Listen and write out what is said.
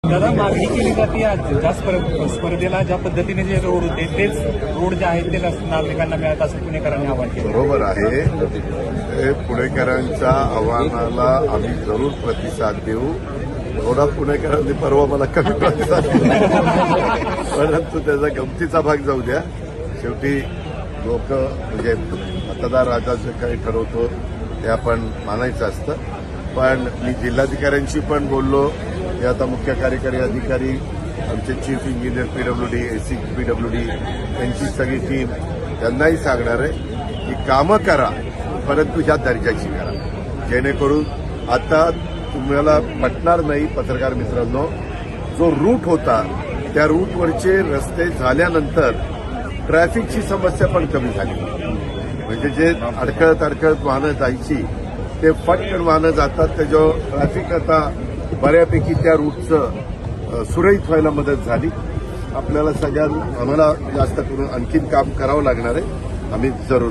दादा, मागणी केली जाते आज ज्या स्पर्धेला ज्या पद्धतीने जे रोड होते तेच रोड जे आहेत ते नागरिकांना मिळत असं पुणेकरांनी आवाहन केलं. बरोबर आहे. पुणेकरांच्या आव्हानाला आम्ही जरूर प्रतिसाद देऊ. थोडा पुणेकरांनी परवा मला कमी प्रतिसाद दिला, परंतु त्याचा गमतीचा भाग जाऊ द्या. शेवटी लोक म्हणजे मतदार राजा जे काही ठरवतो ते आपण मानायचं असतं. पण मी जिल्हाधिकाऱ्यांशी पण बोललो. हे आता मुख्य कार्यकारी अधिकारी, आमचे chief engineer PWD, AC PWD यांची सगळी टीम, त्यांनाही सांगणार आहे की कामं करा, परंतु ह्या दर्जाची करा, जेणेकरून आता तुम्हाला पटणार नाही पत्रकार मित्रांनो, जो रूट होता त्या रूटवरचे रस्ते झाल्यानंतर ट्रॅफिकची समस्या पण कमी झाली. म्हणजे जे अडखळत वाहनं जायची ते फटकन वाहनं जातात. त्याच्यावर ट्रॅफिक आता बऱ्यापैकी त्या रूटचं सुरळीत व्हायला मदत झाली. आपल्याला आम्हाला जास्त करून आणखीन काम करावं लागणार आहे. आम्ही जरूर